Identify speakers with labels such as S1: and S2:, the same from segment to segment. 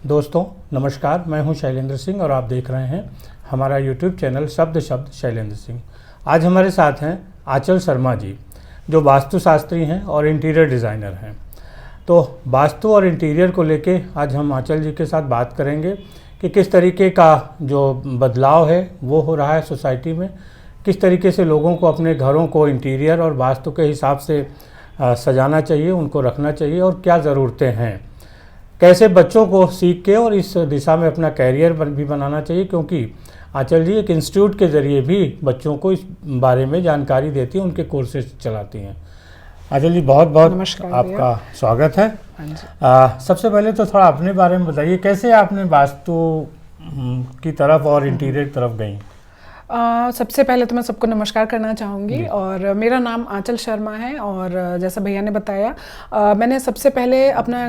S1: दोस्तों नमस्कार, मैं हूं शैलेंद्र सिंह और आप देख रहे हैं हमारा यूट्यूब चैनल शब्द शैलेंद्र सिंह। आज हमारे साथ हैं आंचल शर्मा जी, जो वास्तुशास्त्री हैं और इंटीरियर डिज़ाइनर हैं। तो वास्तु और इंटीरियर को लेके आज हम आंचल जी के साथ बात करेंगे कि किस तरीके का जो बदलाव है वो हो रहा है सोसाइटी में, किस तरीके से लोगों को अपने घरों को इंटीरियर और वास्तु के हिसाब से सजाना चाहिए, उनको रखना चाहिए और क्या ज़रूरतें हैं, कैसे बच्चों को सीख के और इस दिशा में अपना कैरियर भी बनाना चाहिए, क्योंकि आंचल जी एक इंस्टीट्यूट के ज़रिए भी बच्चों को इस बारे में जानकारी देती हैं, उनके कोर्सेज चलाती हैं। आंचल जी बहुत बहुत आपका स्वागत है। सबसे पहले तो थोड़ा अपने बारे में बताइए, कैसे आपने वास्तु की तरफ और इंटीरियर की तरफ गई?
S2: सबसे पहले तो मैं सबको नमस्कार करना चाहूँगी और मेरा नाम आंचल शर्मा है और जैसा भैया ने बताया मैंने सबसे पहले अपना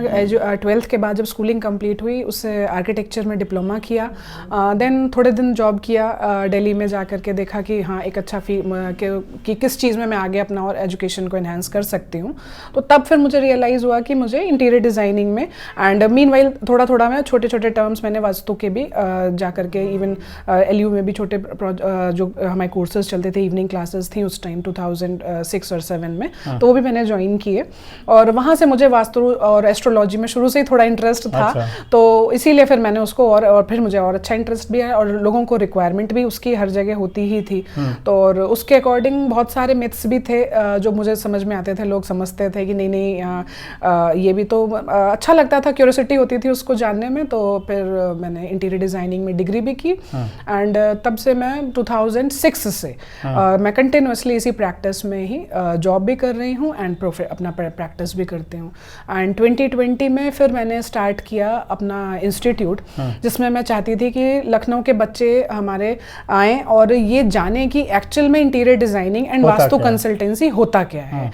S2: 12th के बाद जब स्कूलिंग कंप्लीट हुई उससे आर्किटेक्चर में डिप्लोमा किया। देन थोड़े दिन जॉब किया दिल्ली में, जा कर के देखा कि हाँ एक अच्छा कि किस चीज़ में मैं आगे अपना और एजुकेशन को एनहांस कर सकती हूँ। तो तब फिर मुझे रियलाइज़ हुआ कि मुझे इंटीरियर डिज़ाइनिंग में एंड मीनवाइल थोड़ा मैं छोटे छोटे टर्म्स मैंने वास्तु के भी जा कर के इवन LU में भी छोटे जो हमारे कोर्सेज चलते थे, इवनिंग क्लासेस थी उस टाइम 2006 और 7 में, तो वो भी मैंने ज्वाइन किए और वहाँ से मुझे वास्तु और एस्ट्रोलॉजी में शुरू से ही थोड़ा इंटरेस्ट था। तो इसीलिए फिर मैंने उसको और फिर मुझे और अच्छा इंटरेस्ट भी है और लोगों को रिक्वायरमेंट भी उसकी हर जगह होती ही थी। तो और उसके अकॉर्डिंग बहुत सारे मिथ्स भी थे जो मुझे समझ में आते थे। लोग समझते थे कि नहीं ये भी तो अच्छा लगता था, क्यूरियोसिटी होती थी उसको जानने में। तो फिर मैंने इंटीरियर डिज़ाइनिंग में डिग्री भी की एंड तब से मैं 2006 से मैं कंटिन्यूसली इसी प्रैक्टिस में ही जॉब भी कर रही हूँ एंड अपना प्रैक्टिस भी करती हूँ। एंड 2020 में फिर मैंने स्टार्ट किया अपना इंस्टीट्यूट, जिसमें मैं चाहती थी कि लखनऊ के बच्चे हमारे आएँ और ये जाने कि एक्चुअल में interior designing and vastu consultancy होता क्या है।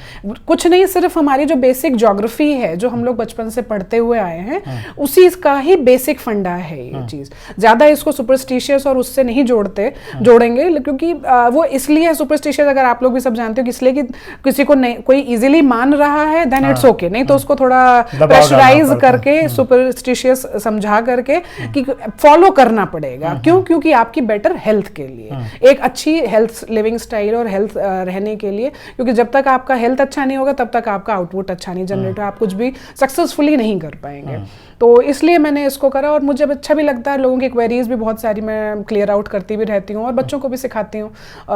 S2: कुछ नहीं, सिर्फ हमारी जो बेसिक ज्योग्राफी है जो हम लोग बचपन से पढ़ते हुए आए हैं उसी का ही बेसिक फंडा है ये चीज़। ज़्यादा इसको सुपरस्टिशियस और उससे नहीं जोड़ेंगे, क्योंकि वो इसलिए है सुपरस्टिशियस, अगर आप लोग भी सब जानते हो, इसलिए कि किसी को नहीं कोई इजीली मान रहा है देन इट्स ओके, नहीं तो उसको थोड़ा प्रेशराइज करके सुपरस्टिशियस समझा करके कि फॉलो करना पड़ेगा। क्यों? क्योंकि आपकी बेटर हेल्थ के लिए, एक अच्छी हेल्थ लिविंग स्टाइल और हेल्थ रहने के लिए, क्योंकि जब तक आपका हेल्थ अच्छा नहीं होगा तब तक आपका आउटपुट अच्छा नहीं जनरेट होगा, आप कुछ भी सक्सेसफुली नहीं कर पाएंगे। तो इसलिए मैंने इसको करा और मुझे अच्छा भी लगता है। लोगों की क्वेरीज भी बहुत सारी मैं क्लियर आउट करती भी रहती हूँ और बच्चों को भी सिखाती हूँ।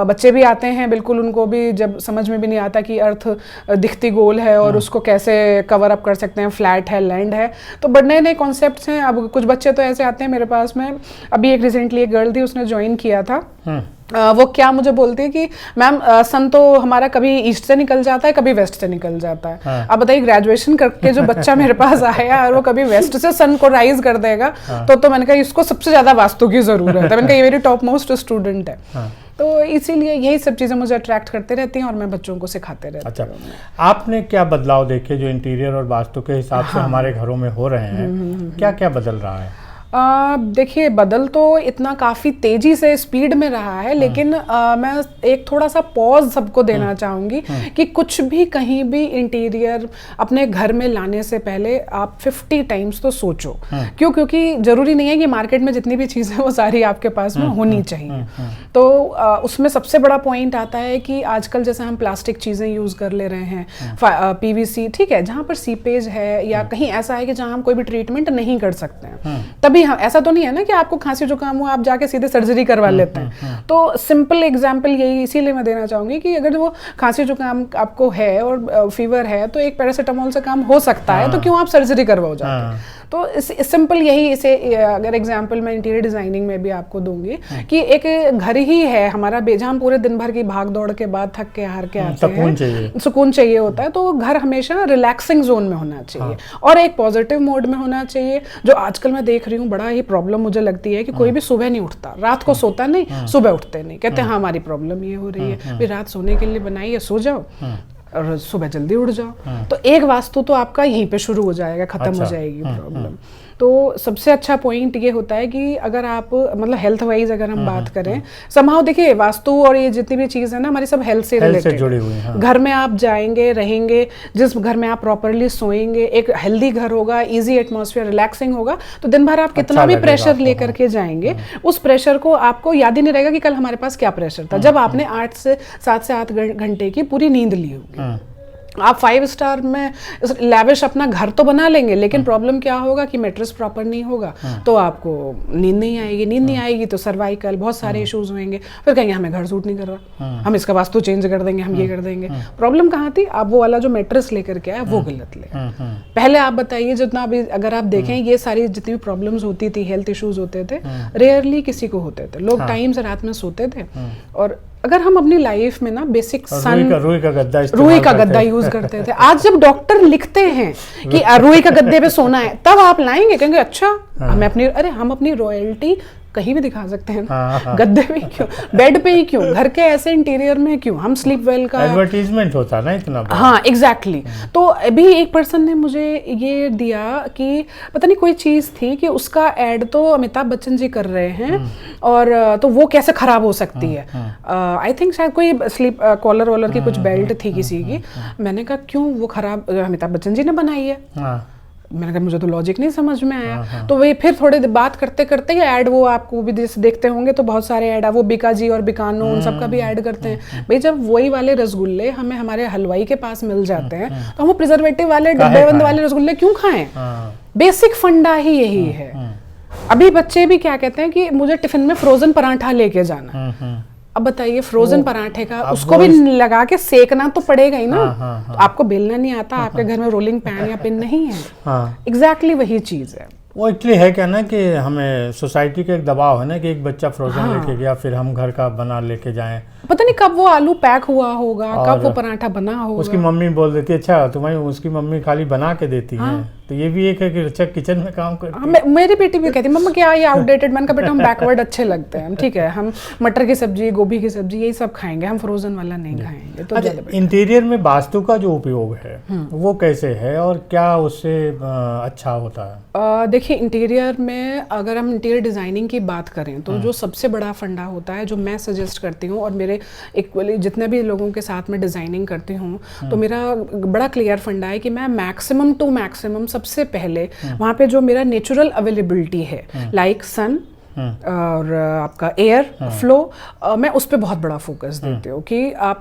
S2: बच्चे भी आते हैं, बिल्कुल उनको भी जब समझ में भी नहीं आता कि अर्थ दिखती गोल है और उसको कैसे कवर अप कर सकते हैं, फ्लैट है, लैंड है, तो बड़े नए नए कॉन्सेप्ट्स हैं। अब कुछ बच्चे तो ऐसे आते हैं मेरे पास में, अभी एक रिसेंटली एक गर्ल थी उसने ज्वाइन किया था। वो क्या मुझे बोलती है कि मैम सन तो हमारा कभी ईस्ट से निकल जाता है, कभी वेस्ट से निकल जाता है। अब बताइए ग्रेजुएशन करके जो बच्चा मेरे पास आया और वो कभी वेस्ट से सन को राइज कर देगा, तो मैंने कहा इसको सबसे ज्यादा वास्तु की जरूरत है। मैंने कहा ये मेरी टॉप मोस्ट स्टूडेंट है। तो इसीलिए यही सब चीज़ें मुझे अट्रैक्ट करते रहती हैं और मैं बच्चों को सिखाते रहती हूँ।
S1: अच्छा, आपने क्या बदलाव देखे जो इंटीरियर और वास्तु के हिसाब से हमारे घरों में हो रहे हैं? क्या क्या बदल रहा है?
S2: देखिए, बदल तो इतना काफ़ी तेज़ी से स्पीड में रहा है, लेकिन मैं एक थोड़ा सा पॉज सबको देना चाहूँगी कि कुछ भी कहीं भी इंटीरियर अपने घर में लाने से पहले आप 50 टाइम्स तो सोचो। क्यों? क्योंकि ज़रूरी नहीं है कि मार्केट में जितनी भी चीज़ें वो सारी आपके पास में होनी चाहिए। तो उसमें सबसे बड़ा पॉइंट आता है कि आजकल जैसे हम प्लास्टिक चीज़ें यूज़ कर ले रहे हैं, PVC, ठीक है, जहाँ पर सीपेज है या कहीं ऐसा है कि जहाँ हम कोई भी ट्रीटमेंट नहीं कर सकते हैं, तभी हाँ, ऐसा तो नहीं है ना कि आपको खांसी जुकाम हो आप जाके सीधे सर्जरी करवा लेते हैं। तो सिंपल एग्जांपल यही इसीलिए मैं देना चाहूंगी कि अगर वो खांसी जुकाम आपको है और फीवर है तो एक पैरासीटामोल से काम हो सकता है, तो क्यों आप सर्जरी करवाओ जाके। तो सिंपल यही, इसे अगर एग्जांपल मैं इंटीरियर डिजाइनिंग में भी आपको दूंगी कि एक घर ही है हमारा, जहाँ हम पूरे दिन भर की भाग दौड़ के बाद थक के हार के आते हैं, सुकून चाहिए होता है, तो घर हमेशा रिलैक्सिंग जोन में होना चाहिए और एक पॉजिटिव मोड में होना चाहिए। जो आजकल मैं देख रही हूँ बड़ा ही प्रॉब्लम मुझे लगती है कि कोई भी सुबह नहीं उठता, रात को सोता नहीं, सुबह उठते नहीं, कहते हैं हाँ हमारी प्रॉब्लम ये हो रही है, रात सोने के लिए बनाई है, सो जाओ और सुबह जल्दी उठ जाओ। तो एक वास्तु तो आपका यहीं पे शुरू हो जाएगा, खत्म हो जाएगी प्रॉब्लम। तो सबसे अच्छा पॉइंट ये होता है कि अगर आप मतलब हेल्थ वाइज अगर हम बात करें, समहाउ देखिए वास्तु और ये जितनी भी चीज़ है ना हमारी सब हेल्थ से रिलेटेड
S1: जुड़ी हुई है।
S2: घर में आप जाएंगे रहेंगे, जिस घर में आप प्रॉपरली सोएंगे, एक हेल्दी घर होगा, इजी एटमॉस्फेयर, रिलैक्सिंग होगा, तो दिन भर आप कितना भी प्रेशर लेकर के जाएंगे, उस प्रेशर को आपको याद ही नहीं रहेगा कि कल हमारे पास क्या प्रेशर था, जब आपने 7 से 8 घंटे की पूरी नींद ली होगी। आप 5 स्टार में लैविश अपना घर तो बना लेंगे, लेकिन प्रॉब्लम क्या होगा कि मैट्रेस प्रॉपर नहीं होगा, तो आपको नींद नहीं आएगी तो सर्वाइकल बहुत सारे इश्यूज होंगे, फिर कहेंगे हमें घर सूट नहीं कर रहा, हम इसका वास्तु चेंज कर देंगे, हम ये कर देंगे। प्रॉब्लम कहाँ थी, आप वो वाला जो मैट्रेस लेकर के आए वो गलत ले। पहले आप बताइए, जितना अभी अगर आप देखें ये सारी जितनी भी प्रॉब्लम्स होती थी, हेल्थ इश्यूज होते थे, रेयरली किसी को होते थे, लोग टाइम से रात में सोते थे। और अगर हम अपनी लाइफ में ना बेसिक
S1: रुई का
S2: गद्दा यूज करते थे, आज जब डॉक्टर लिखते हैं कि रुई का गद्दे पे सोना है, तब आप लाएंगे, कहेंगे अच्छा हम अपनी रॉयल्टी कहीं भी दिखा सकते हैं, गद्दे पे क्यों, बेड पे ही क्यों, घर के ऐसे इंटीरियर में क्यों, हम स्लीप वेल का
S1: एडवर्टाइजमेंट होता ना इतना।
S2: हाँ एग्जैक्टली। तो अभी एक पर्सन ने मुझे ये दिया कि पता नहीं कोई चीज़ थी कि उसका एड तो अमिताभ बच्चन जी कर रहे हैं, और तो वो कैसे खराब हो सकती है। आई थिंक शायद कोई स्लीप कॉलर वॉलर की कुछ बेल्ट थी किसी की। मैंने कहा क्यों, वो खराब अमिताभ बच्चन जी ने बनाई है। मैंने कहा मुझे तो लॉजिक नहीं समझ में आया। तो वे फिर थोड़े बात करते करते ही ऐड, वो आपको भी जैसे देखते होंगे तो बहुत सारे ऐड, वो बीका जी और बिकानो उन सब का भी ऐड करते हैं। भाई जब वही वाले रसगुल्ले हमें हमारे हलवाई के पास मिल जाते हैं, तो हम वो प्रिजर्वेटिव वाले डब्बे बंद वाले रसगुल्ले क्यों खाएं? बेसिक फंडा ही यही है। अभी बच्चे भी क्या कहते हैं कि मुझे टिफिन में फ्रोजन पराठा लेके जाना। अब बताइए फ्रोजन पराठे का उसको भी लगा के सेकना तो पड़ेगा ही ना। तो आपको बेलना नहीं आता, आपके घर में रोलिंग पैन या पिन नहीं है। एग्जैक्टली वही चीज है।
S1: वो एक्चुअली है क्या ना कि हमें सोसाइटी का एक दबाव है ना कि एक बच्चा फ्रोजन लेके गया, फिर हम घर का बना लेके जाएं।
S2: पता नहीं कब वो आलू पैक हुआ होगा, कब वो पराठा बना होगा।
S1: उसकी मम्मी बोल देती है अच्छा तुम्हारी उसकी मम्मी खाली बना के देती है। तो ये भी एक है कि अच्छा किचन में काम करती है।
S2: मेरी बेटी भी कहती है मम्मा क्या ये आउटडेटेड। मैंने कहा बेटा हम बैकवर्ड अच्छे लगते हैं, ठीक है हम मटर की सब्जी, गोभी की सब्जी यही सब खाएंगे, हम फ्रोजन वाला नहीं खाएंगे। तो
S1: अच्छा, इंटीरियर में वास्तु का जो उपयोग है वो कैसे है और क्या उससे अच्छा होता है?
S2: देखिए इंटीरियर में अगर हम इंटीरियर डिजाइनिंग की बात करें तो जो सबसे बड़ा फंडा होता है, जो मैं सजेस्ट करती हूँ और मेरे इक्वली जितने भी लोगों के साथ में डिजाइनिंग करती हूँ, तो मेरा बड़ा क्लियर फंडा है कि मैं मैक्सिमम टू मैक्सिमम सबसे पहले वहाँ पे जो मेरा नेचुरल अवेलेबिलिटी है, लाइक सन और आपका एयर फ्लो, मैं उस पर बहुत बड़ा फोकस देती हूँ कि आप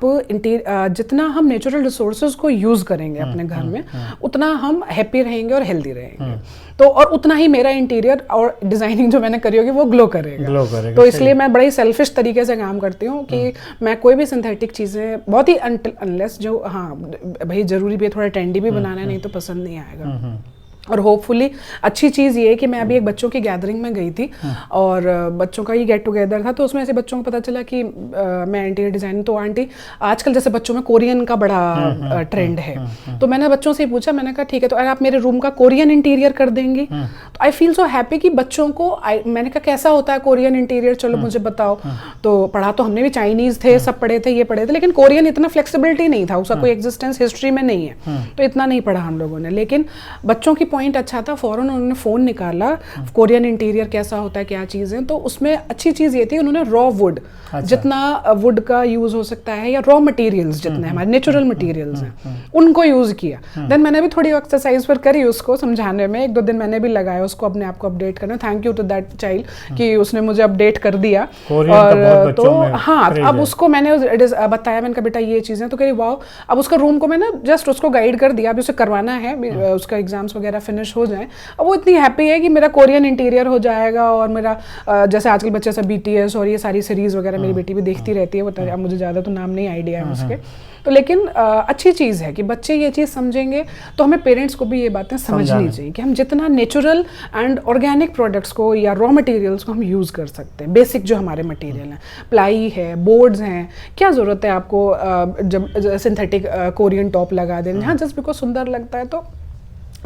S2: जितना हम नेचुरल रिसोर्सेज को यूज़ करेंगे अपने घर में, उतना हम हैप्पी रहेंगे और हेल्दी रहेंगे। तो और उतना ही मेरा इंटीरियर और डिजाइनिंग जो मैंने करी होगी वो ग्लो करेगा। तो इसलिए मैं बड़ी सेल्फिश तरीके से काम करती हूँ कि मैं कोई भी सिंथेटिक चीज़ें बहुत ही अनलेस जो हाँ भाई जरूरी भी है, थोड़ा ट्रेंडी भी बनाना है, नहीं तो पसंद नहीं आएगा। और होपफुली अच्छी चीज़ ये है कि मैं अभी एक बच्चों की गैदरिंग में गई थी और बच्चों का ही गेट टुगेदर था, तो उसमें ऐसे बच्चों को पता चला कि मैं इंटीरियर डिज़ाइनिंग, तो आंटी आजकल जैसे बच्चों में कोरियन का बड़ा ट्रेंड है, तो मैंने बच्चों से पूछा, मैंने कहा ठीक है तो अगर आप मेरे रूम का कोरियन इंटीरियर कर देंगी तो आई फील सो हैप्पी कि बच्चों को मैंने कहा कैसा होता है कोरियन इंटीरियर, चलो मुझे बताओ। तो पढ़ा तो हमने भी चाइनीज़ थे, सब पढ़े थे, ये पढ़े थे, लेकिन कोरियन इतना फ्लेक्सिबिलिटी नहीं था, उसका कोई एग्जिस्टेंस हिस्ट्री में नहीं है, तो इतना नहीं पढ़ा हम लोगों ने। लेकिन बच्चों की पॉइंट अच्छा था, फौरन उन्होंने फ़ोन निकाला कोरियन इंटीरियर कैसा होता है, क्या चीज़ें, तो उसमें अच्छी चीज़ ये थी उन्होंने रॉ वुड, जितना वुड का यूज़ हो सकता है या रॉ मटेरियल्स जितने हमारे नेचुरल मटेरियल्स हैं उनको यूज़ किया। देन मैंने भी थोड़ी एक्सरसाइज पर करी उसको समझाने में, 1-2 दिन मैंने भी लगाया उसको अपने आप को अपडेट करना। Thank you to that child कि उसने मुझे अपडेट कर दिया। और तो हाँ अब उसको मैंने बताया, मैंने कहा बेटा ये चीज़ें, तो कह रही वाह। अब उसका रूम को मैंने जस्ट उसको गाइड कर दिया, अभी उसे करवाना है, उसका एग्जाम्स वगैरह फिनिश हो जाए। अब वो इतनी हैप्पी है कि मेरा कोरियन इंटीरियर हो जाएगा और मेरा जैसे आजकल बच्चे सब BTS और ये सारी सीरीज वगैरह मेरी बेटी भी देखती रहती है, वो अब मुझे ज़्यादा तो नाम नहीं आइडिया है उसके, तो लेकिन अच्छी चीज़ है कि बच्चे ये चीज़ समझेंगे। तो हमें पेरेंट्स को भी ये बातें समझनी चाहिए कि हम जितना नेचुरल एंड ऑर्गेनिक प्रोडक्ट्स को या रॉ मटेरियल्स को हम यूज़ कर सकते हैं। बेसिक जो हमारे मटेरियल हैं, प्लाई है, बोर्ड्स हैं, क्या ज़रूरत है आपको जब सिंथेटिक कोरियन टॉप लगा दें, हाँ जस्ट बिकॉज सुंदर लगता है तो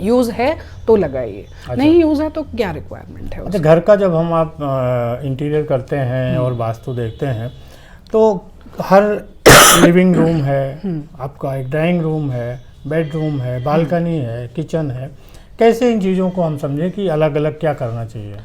S2: यूज़ है तो लगाइए, नहीं यूज़ है तो क्या रिक्वायरमेंट है।
S1: अच्छा, घर का जब हम आप इंटीरियर करते हैं और वास्तु देखते हैं तो हर लिविंग रूम है, आपका एक ड्राइंग रूम है, बेडरूम है, बालकनी है, किचन है, कैसे इन चीज़ों को हम समझें कि अलग अलग क्या करना चाहिए?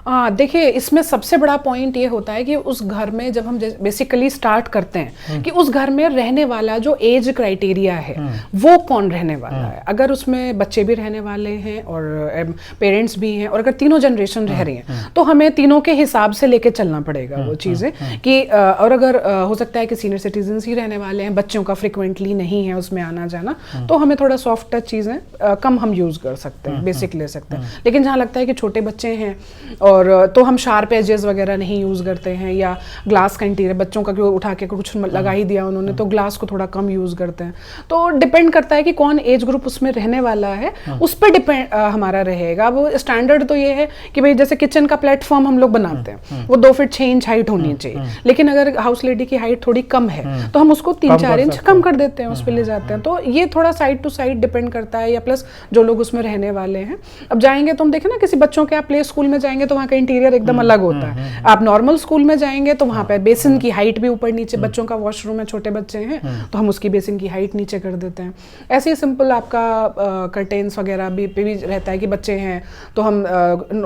S2: देखिए, इसमें सबसे बड़ा पॉइंट ये होता है कि उस घर में जब हम बेसिकली स्टार्ट करते हैं कि उस घर में रहने वाला जो एज क्राइटेरिया है वो कौन रहने वाला है। अगर उसमें बच्चे भी रहने वाले हैं और पेरेंट्स भी हैं और अगर तीनों जनरेशन रह रही हैं तो हमें तीनों के हिसाब से लेके चलना पड़ेगा वो चीज़ें कि और अगर हो सकता है कि सीनियर सिटीजन्स ही रहने वाले हैं, बच्चों का फ्रिक्वेंटली नहीं है उसमें आना जाना, तो हमें थोड़ा सॉफ्ट टच चीज़ें कम हम यूज़ कर सकते हैं, बेसिक ले सकते हैं। लेकिन जहाँ लगता है कि छोटे बच्चे हैं और तो हम शार्प एजेस वगैरह नहीं यूज़ करते हैं, या ग्लास का इंटीरियर बच्चों का क्यों उठा के कुछ लगा ही दिया उन्होंने तो ग्लास को थोड़ा कम यूज़ करते हैं। तो डिपेंड करता है कि कौन एज ग्रुप उसमें रहने वाला है, उस पर डिपेंड हमारा रहेगा। वो स्टैंडर्ड तो ये है कि भाई जैसे किचन का प्लेटफॉर्म हम लोग बनाते हैं वो 2 फीट 6 इंच हाइट होनी चाहिए, लेकिन अगर हाउस लेडी की हाइट थोड़ी कम है तो हम उसको 3-4 इंच कम कर देते हैं, उस पर ले जाते हैं। तो ये थोड़ा साइड टू साइड डिपेंड करता है, या प्लस जो लोग उसमें रहने वाले हैं। अब जाएंगे तो हम देखें ना, किसी बच्चों के आप प्ले स्कूल में जाएंगे तो वहाँ का इंटीरियर एकदम अलग होता है। आप नॉर्मल स्कूल में जाएंगे तो वहाँ पे बेसिन की हाइट भी ऊपर नीचे, बच्चों का वॉशरूम है, छोटे बच्चे हैं तो हम उसकी बेसिन की हाइट नीचे कर देते हैं। ऐसे ही सिंपल आपका कर्टेन्स वगैरह भी रहता है कि बच्चे हैं तो हम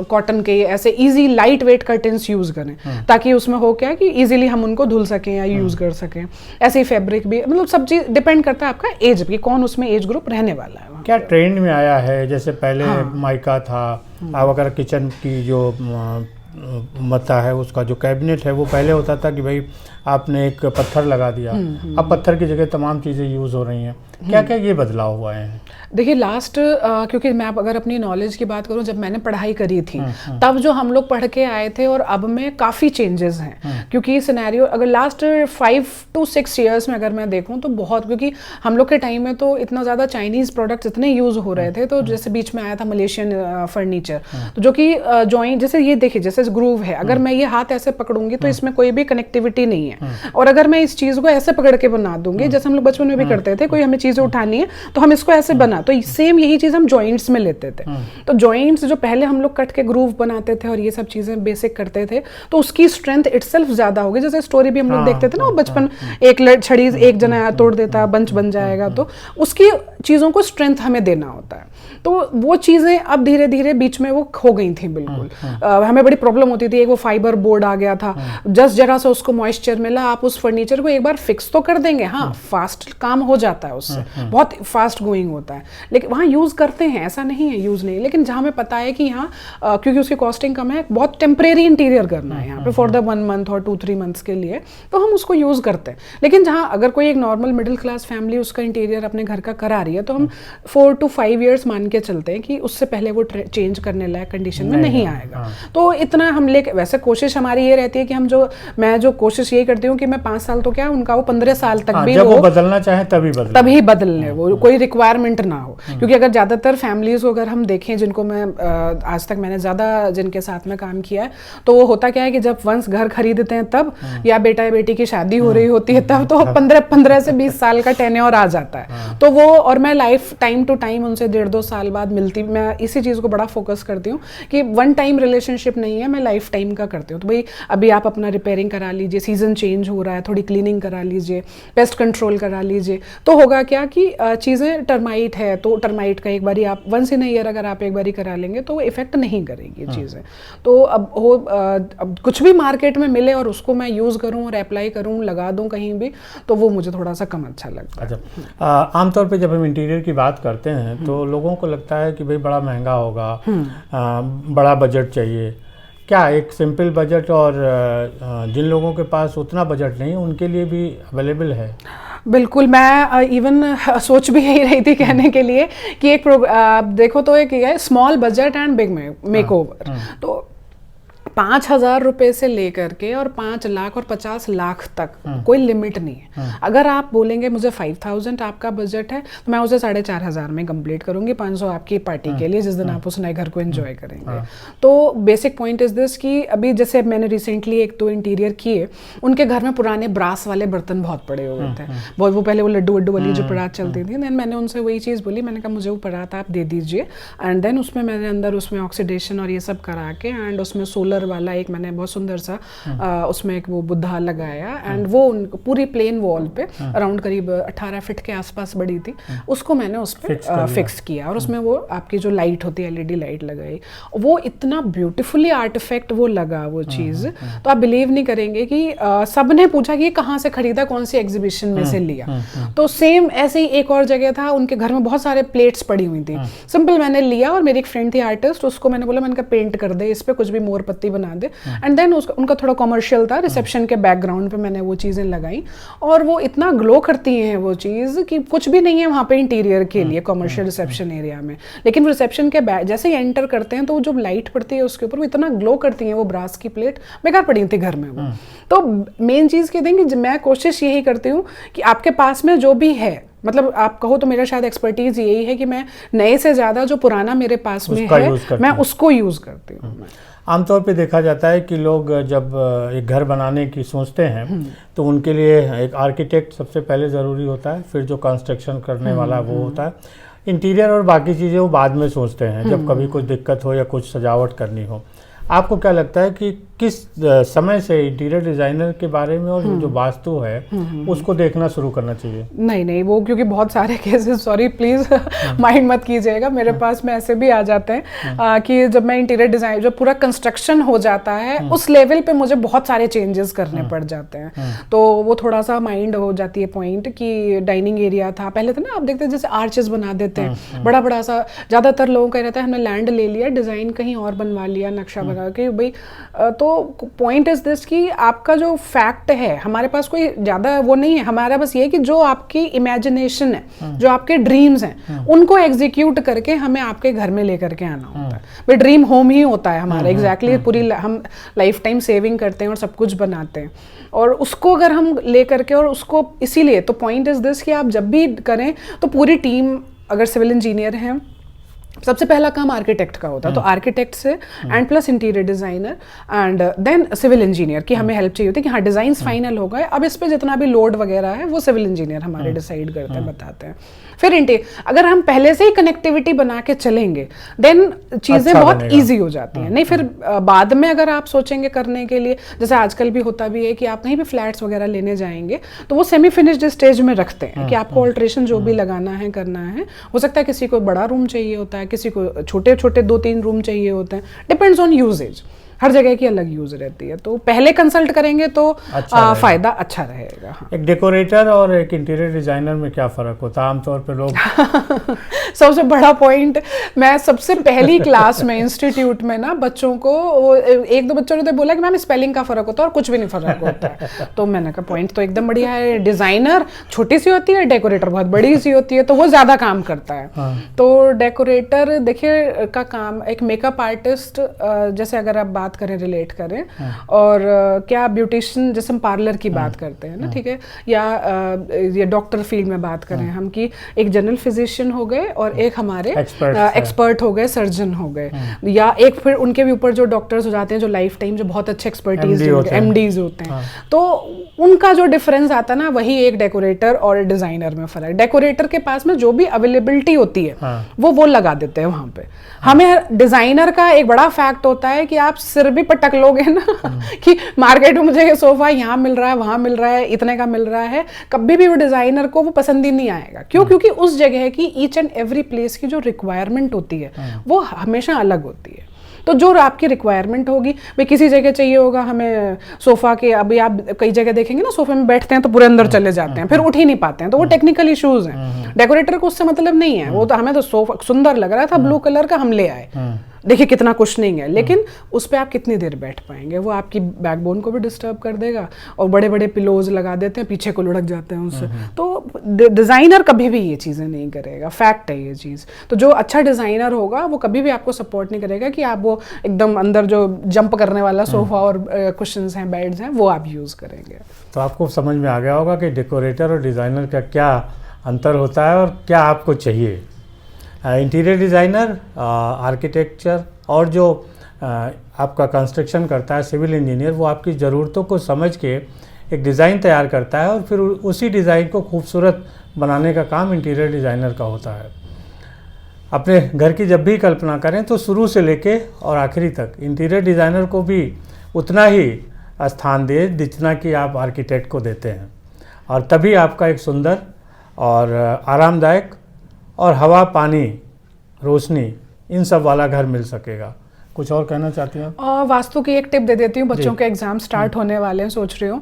S2: कॉटन के ऐसे easy light weight curtains use करें ताकि उसमें हो क्या कि इजीली हम उनको धुल सकें या यूज कर सकें। ऐसे ही फैब्रिक भी, मतलब सब चीज डिपेंड करता है आपका एज कि कौन उसमें एज ग्रुप रहने वाला है।
S1: क्या ट्रेंड में आया है, जैसे पहले माइका था, अब अगर किचन की जो मता है उसका जो कैबिनेट है वो पहले होता था कि भाई आपने एक पत्थर लगा दिया, अब पत्थर की जगह तमाम चीज़ें यूज़ हो रही हैं। क्या क्या ये बदलाव हुआ है?
S2: देखिए लास्ट क्योंकि मैं अगर अपनी नॉलेज की बात करूं, जब मैंने पढ़ाई करी थी तब जो हम लोग पढ़ के आए थे और अब में काफ़ी चेंजेस हैं। क्योंकि सिनेरियो अगर लास्ट 5 to 6 ईयर्स में अगर मैं देखूं तो बहुत, क्योंकि हम लोग के टाइम में तो इतना ज़्यादा चाइनीज़ प्रोडक्ट्स इतने यूज़ हो रहे थे। तो जैसे बीच में आया था मलेशियन फर्नीचर, तो जो कि जॉइंट, जैसे ये देखिए जैसे ग्रूव है, अगर मैं ये हाथ ऐसे पकड़ूंगी तो इसमें कोई भी कनेक्टिविटी नहीं है, और अगर मैं इस चीज़ को ऐसे पकड़ के बना दूंगी, जैसे हम लोग बचपन में भी करते थे, कोई हमें चीज़ें उठानी है तो हम इसको ऐसे बना, तो सेम यही चीज़ हम जॉइंट्स में लेते थे। तो जॉइंट्स जो पहले हम लोग कट के ग्रूव बनाते थे और ये सब चीज़ें बेसिक करते थे, तो उसकी स्ट्रेंथ इटसेल्फ ज़्यादा होगी। जैसे स्टोरी भी हम लोग देखते थे ना, वो बचपन एक छड़ी एक जना तोड़ देता, बंच बन जाएगा, तो उसकी चीज़ों को स्ट्रेंथ हमें देना होता है। तो वो चीज़ें अब धीरे धीरे बीच में वो खो गई थी बिल्कुल। हमें बड़ी प्रॉब्लम होती थी, एक वो फाइबर बोर्ड आ गया था, जस्ट जरा सा उसको मॉइस्चर मिला, आप उस फर्नीचर को एक बार फिक्स तो कर देंगे, हाँ फास्ट काम हो जाता है उससे, बहुत फास्ट गोइंग होता है, लेकिन वहाँ यूज़ करते हैं, ऐसा नहीं है यूज़ नहीं, लेकिन जहाँ हमें पता है कि यहाँ क्योंकि उसकी कॉस्टिंग कम है, बहुत टेम्परेरी इंटीरियर करना है यहाँ पे फॉर द 1 month और 2-3 months के लिए, तो हम उसको यूज़ करते हैं। लेकिन जहाँ अगर कोई एक नॉर्मल मिडिल क्लास फैमिली उसका इंटीरियर अपने घर का करा रही है, तो हम 4 to 5 years मान के चलते हैं कि उससे पहले वो चेंज करने लायक कंडीशन में नहीं आएगा। तो इतना हम वैसे कोशिश हमारी ये रहती है कि मैं जो कोशिश यही करती हूँ कि मैं 5 साल तो क्या, उनका वो 15 साल तक भी
S1: जब वो बदलना चाहे तभी बदल
S2: लें, वो कोई रिक्वायरमेंट ना हो। क्योंकि अगर ज़्यादातर फैमिलीज़ को अगर हम देखें, जिनको मैं आज तक मैंने ज़्यादा जिनके साथ में काम किया है, तो वो होता क्या है कि जब वंस घर खरीदते हैं तब, या बेटा या बेटी की शादी हो रही होती है तब, तो 15 से 20 साल का टेन्योर आ जाता है। तो वो, और मैं लाइफ टाइम टू टाइम उनसे 1.5-2 साल बाद मिलती, मैं इसी चीज़ को बड़ा फोकस करती हूँ कि 1 टाइम रिलेशनशिप नहीं है, मैं लाइफ टाइम का करती हूँ। तो भाई अभी आप अपना रिपेयरिंग करा लीजिए, सीजन चेंज हो रहा है, थोड़ी क्लीनिंग करा लीजिए, पेस्ट कंट्रोल करा लीजिए, तो होगा क्या कि चीज़ें, टर्माइट है तो टर्माइट का एक बारी आप 1 ईयर अगर आप एक बारी करा लेंगे तो इफेक्ट नहीं करेगी चीज़ें। तो अब कुछ भी मार्केट में मिले और उसको मैं यूज़ करूँ और अप्लाई करूँ, लगा दूँ कहीं भी, तो वो मुझे थोड़ा सा कम अच्छा लगता है।
S1: अच्छा, आमतौर पे जब हम इंटीरियर की बात करते हैं तो लोगों को लगता है कि भाई बड़ा महंगा होगा, बड़ा बजट चाहिए। क्या एक सिंपल बजट और जिन लोगों के पास उतना बजट नहीं उनके लिए भी अवेलेबल है?
S2: बिल्कुल, मैं इवन सोच भी यही रही थी कहने के लिए कि एक देखो तो एक है small budget and big makeover. तो 5,000 रुपये से लेकर के और 5 लाख और 50 लाख तक कोई लिमिट नहीं है। अगर आप बोलेंगे मुझे 5,000 आपका बजट है तो मैं उसे 4,500 में कंप्लीट करूंगी, 500 आपकी पार्टी के लिए जिस दिन आप उस नए घर को एंजॉय करेंगे। तो बेसिक पॉइंट इज दिस कि अभी जैसे मैंने रिसेंटली 1-2 इंटीरियर किए, उनके घर में पुराने ब्रास वाले बर्तन बहुत पड़े हुए थे, बहुत, वो पहले वो लड्डू वड्डू वाली जो परात चलती थी। देन मैंने उनसे वही चीज़ बोली, मैंने कहा मुझे वो परात आप दे दीजिए, एंड देन उसमें मैंने अंदर उसमें ऑक्सीडेशन और ये सब करा के एंड उसमें सोलर फादर वाला एक मैंने बहुत सुंदर सा उसमें एक वो बुद्धा लगाया, एंड वो पूरी प्लेन वॉल पे अराउंड करीब 18 फीट के आसपास बड़ी थी, उसको मैंने उस पर फिक्स किया और उसमें वो आपकी जो लाइट होती है LED लाइट लगाई। वो इतना ब्यूटीफुली आर्टिफैक्ट वो लगा वो चीज़, तो आप बिलीव नहीं करेंगे कि सबने पूछा कि ये कहाँ से खरीदा, कौन सी एग्जीबिशन में से लिया। तो सेम ऐसे ही एक और जगह था, उनके घर में बहुत सारे प्लेट्स पड़ी हुई थी, सिंपल मैंने लिया और मेरी एक फ्रेंड थी आर्टिस्ट, उसको मैंने बोला मैंने कहा पेंट कर दे इस पे, कुछ भी मोर पत्ती बना दे, एंड देन उनका थोड़ा कॉमर्शियल था, रिसेप्शन के बैकग्राउंड पे मैंने वो चीज़ें लगाई और वो इतना ग्लो करती हैं वो चीज़ कि कुछ भी नहीं है वहाँ पे इंटीरियर के लिए कॉमर्शियल रिसेप्शन एरिया में, लेकिन रिसेप्शन के जैसे ही एंटर करते हैं तो जो लाइट पड़ती है उसके ऊपर वो इतना ग्लो करती है, वो ब्रास की प्लेट बेकार पड़ी थी घर में वो। तो मेन चीज़ क्या देंगे, मैं कोशिश यही करती हूँ कि आपके पास में जो भी है, मतलब आप कहो तो मेरा शायद एक्सपर्टीज यही है कि मैं नए से ज़्यादा जो पुराना मेरे पास में है मैं उसको यूज़ करती हूँ।
S1: आमतौर पे देखा जाता है कि लोग जब एक घर बनाने की सोचते हैं तो उनके लिए एक आर्किटेक्ट सबसे पहले ज़रूरी होता है, फिर जो कंस्ट्रक्शन करने वाला वो होता है, इंटीरियर और बाकी चीज़ें वो बाद में सोचते हैं जब कभी कुछ दिक्कत हो या कुछ सजावट करनी हो। आपको क्या लगता है कि किस समय से इंटीरियर डिज़ाइनर के बारे में और जो वास्तु है उसको देखना शुरू करना चाहिए?
S2: नहीं वो क्योंकि बहुत सारे केसेस, सॉरी प्लीज़ माइंड मत कीजिएगा, मेरे पास में ऐसे भी आ जाते हैं कि जब मैं इंटीरियर डिज़ाइन, जब पूरा कंस्ट्रक्शन हो जाता है उस लेवल पे मुझे बहुत सारे चेंजेस करने पड़ जाते हैं, तो वो थोड़ा सा माइंड हो जाती है पॉइंट कि डाइनिंग एरिया था पहले, तो ना आप देखते हैं जैसे आर्चेस बना देते हैं बड़ा बड़ा सा, ज़्यादातर लोगों का रहता है हमने लैंड ले लिया, डिज़ाइन कहीं और बनवा लिया, नक्शा बना के भाई। तो पॉइंट इज दिस कि आपका जो फैक्ट है, हमारे पास कोई ज़्यादा वो नहीं है, हमारा बस ये कि जो आपकी इमेजिनेशन है, जो आपके ड्रीम्स हैं, उनको एग्जीक्यूट करके हमें आपके घर में लेकर के आना होता है। भाई ड्रीम होम ही होता है हमारा, एग्जैक्टली पूरी हम लाइफ टाइम सेविंग करते हैं और सब कुछ बनाते हैं, और उसको अगर हम ले करके, और उसको इसीलिए तो पॉइंट इज दिस कि आप जब भी करें तो पूरी टीम, अगर सिविल इंजीनियर हैं सबसे पहला काम आर्किटेक्ट का होता है, तो आर्किटेक्ट से and plus interior designer and then civil engineer की हमें हेल्प चाहिए होती है कि हाँ डिजाइन्स फाइनल हो गए, अब इस पे जितना भी लोड वगैरह है वो सिविल इंजीनियर हमारे डिसाइड करते हैं, बताते हैं। फिर अगर हम पहले से ही कनेक्टिविटी बना के चलेंगे देन चीज़ें बहुत ईजी हो जाती हैं। नहीं फिर बाद में अगर आप सोचेंगे करने के लिए, जैसे आजकल भी होता भी है कि आप कहीं भी फ्लैट्स वगैरह लेने जाएंगे तो वो सेमी फिनिश्ड स्टेज में रखते हैं कि आपको ऑल्ट्रेशन जो भी लगाना है करना है, हो सकता है किसी को बड़ा रूम चाहिए होता है, किसी को छोटे छोटे 2-3 रूम चाहिए होते हैं, डिपेंड्स ऑन यूजेज, हर जगह की अलग यूज रहती है, तो पहले कंसल्ट करेंगे तो फायदा अच्छा रहेगा। हाँ।
S1: एक डेकोरेटर और एक इंटीरियर डिजाइनर में क्या फर्क होता है आमतौर पे लोग?
S2: सबसे बड़ा पॉइंट, मैं सबसे पहली क्लास में इंस्टीट्यूट में ना बच्चों को, 1-2 बच्चों ने तो बोला कि मैम स्पेलिंग का फर्क होता है और कुछ भी नहीं फर्क होता है। तो मैंने कहा पॉइंट तो एकदम बढ़िया है, डिजाइनर छोटी सी होती है, डेकोरेटर बहुत बड़ी सी होती है, तो वो ज्यादा काम करता है। हाँ। तो डेकोरेटर देखिए का काम, एक मेकअप आर्टिस्ट जैसे अगर आप बात करें, रिलेट करें, और क्या ब्यूटिशियन जैसे हम पार्लर की बात करते हैं ना, ठीक है, या डॉक्टर फील्ड में बात करें हम कि एक जनरल फिजिशियन हो गए और एक हमारे एक्सपर्ट हो गए, सर्जन हो गए, या एक फिर उनके भी ऊपर जो डॉक्टर्स हो जाते हैं जो लाइफ टाइम जो बहुत अच्छे एक्सपर्टीज MDs होते हैं, तो उनका जो डिफरेंस आता है ना, वही एक डेकोरेटर और डिजाइनर में फर्क। डेकोरेटर के पास में जो भी अवेलेबिलिटी होती है वो लगा देते हैं वहां पे। हमें डिजाइनर का एक बड़ा फैक्ट होता है कि आप सिर भी पटक लोगे ना कि मार्केट में मुझे सोफा यहाँ मिल रहा है, वहां मिल रहा है, इतने का मिल रहा है, कभी भी वो डिजाइनर को वो पसंद ही नहीं आएगा। क्यों? क्योंकि उस जगह की ईच एंड एवरी प्लेस की जो रिक्वायरमेंट होती है वो हमेशा अलग होती है। तो जो आपकी रिक्वायरमेंट होगी, भाई किसी जगह चाहिए होगा हमें सोफा के, अभी आप कई जगह देखेंगे ना सोफे में बैठते हैं तो पूरे अंदर चले जाते हैं, फिर उठ ही नहीं पाते हैं, तो वो टेक्निकल इश्यूज हैं। डेकोरेटर को उससे मतलब नहीं है, वो तो हमें तो सोफा सुंदर लग रहा था ब्लू कलर का, हम ले आए, देखिए कितना कुछ नहीं है, लेकिन उस पर आप कितनी देर बैठ पाएंगे, वो आपकी बैकबोन को भी डिस्टर्ब कर देगा, और बड़े बड़े पिलोज लगा देते हैं, पीछे को लुढ़क जाते हैं उससे। तो डिज़ाइनर कभी भी ये चीज़ें नहीं करेगा, फैक्ट है ये चीज़। तो जो अच्छा डिज़ाइनर होगा वो कभी भी आपको सपोर्ट नहीं करेगा कि आप वो एकदम अंदर जो जंप करने वाला सोफा और कुशन्स हैं, बेड्स हैं, वो आप यूज़ करेंगे।
S1: तो आपको समझ में आ गया होगा कि डेकोरेटर और डिज़ाइनर का क्या अंतर होता है और क्या आपको चाहिए। इंटीरियर डिज़ाइनर, आर्किटेक्चर और जो आपका कंस्ट्रक्शन करता है सिविल इंजीनियर, वो आपकी ज़रूरतों को समझ के एक डिज़ाइन तैयार करता है और फिर उसी डिज़ाइन को खूबसूरत बनाने का काम इंटीरियर डिज़ाइनर का होता है। अपने घर की जब भी कल्पना करें तो शुरू से लेके और आखिरी तक इंटीरियर डिज़ाइनर को भी उतना ही स्थान दें जितना कि आप आर्किटेक्ट को देते हैं, और तभी आपका एक सुंदर और आरामदायक और हवा, पानी, रोशनी इन सब वाला घर मिल सकेगा। कुछ और कहना चाहती हैं?
S2: वास्तु की एक टिप दे देती हूँ, बच्चों के एग्जाम स्टार्ट होने वाले हैं, सोच रही हूँ।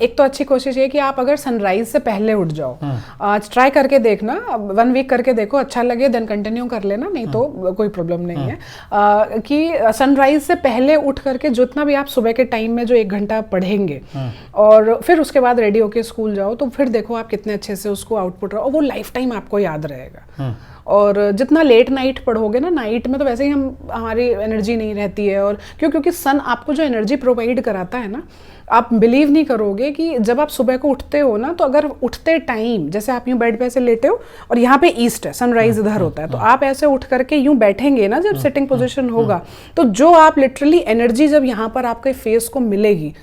S2: एक तो अच्छी कोशिश ये कि आप अगर सनराइज से पहले उठ जाओ, आज ट्राई करके देखना, 1 वीक करके देखो, अच्छा लगे देन कंटिन्यू कर लेना, नहीं तो कोई प्रॉब्लम नहीं है। कि सनराइज से पहले उठ करके जितना भी आप सुबह के टाइम में जो 1 घंटा पढ़ेंगे और फिर उसके बाद रेडी होके स्कूल जाओ, तो फिर देखो आप कितने अच्छे से उसको आउटपुट रहो, और वो लाइफ टाइम आपको याद रहेगा। और जितना लेट नाइट पढ़ोगे ना, नाइट में तो वैसे ही हमारी एनर्जी नहीं रहती है, और क्योंकि सन आपको जो एनर्जी प्रोवाइड कराता है ना, आप बिलीव नहीं करोगे कि जब आप सुबह को उठते हो ना, तो अगर उठते टाइम जैसे आप यूं बेड पे ऐसे लेटे हो और यहाँ पे ईस्ट है, सनराइज इधर होता है, तो आप ऐसे उठ करके यूं बैठेंगे ना, जब सिटिंग पोजीशन होगा, तो जो आप लिटरली एनर्जी जब यहाँ पर आपके फेस को मिलेगी,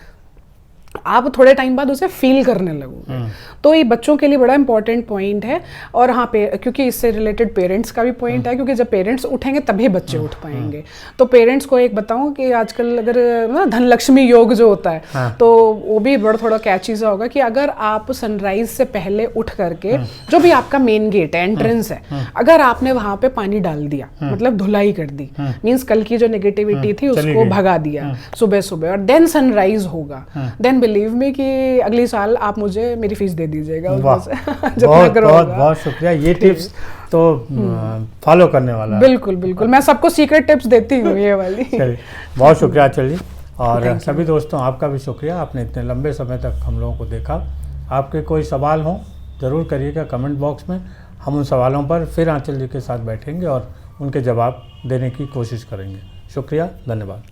S2: आप थोड़े टाइम बाद उसे फील करने लगोगे। तो ये बच्चों के लिए बड़ा इंपॉर्टेंट पॉइंट है। और हाँ पे, क्योंकि इससे रिलेटेड पेरेंट्स का भी पॉइंट है, क्योंकि जब पेरेंट्स उठेंगे तभी बच्चे उठ पाएंगे। तो पेरेंट्स को एक बताऊं कि आजकल अगर ना धनलक्ष्मी योग जो होता है, तो वो भी बड़ा थोड़ा कैची सा होगा कि अगर आप सनराइज से पहले उठ करके जो भी आपका मेन गेट है, एंट्रेंस है, अगर आपने वहां पे पानी डाल दिया, मतलब धुलाई कर दी, मीन्स कल की जो नेगेटिविटी थी उसको भगा दिया सुबह सुबह, और देन सनराइज होगा, देन बिलीव मी कि अगली साल आप मुझे मेरी फीस दे दीजिएगा।
S1: बहुत शुक्रिया, ये टिप्स तो फॉलो करने वाला है।
S2: बिल्कुल बिल्कुल, मैं सबको सीक्रेट टिप्स देती हूँ ये वाली।
S1: चलिए, बहुत शुक्रिया आंचल जी, और सभी दोस्तों आपका भी शुक्रिया, आपने इतने लंबे समय तक हम लोगों को देखा। आपके कोई सवाल हो ज़रूर करिएगा कमेंट बॉक्स में, हम उन सवालों पर फिर आंचल जी के साथ बैठेंगे और उनके जवाब देने की कोशिश करेंगे। शुक्रिया, धन्यवाद।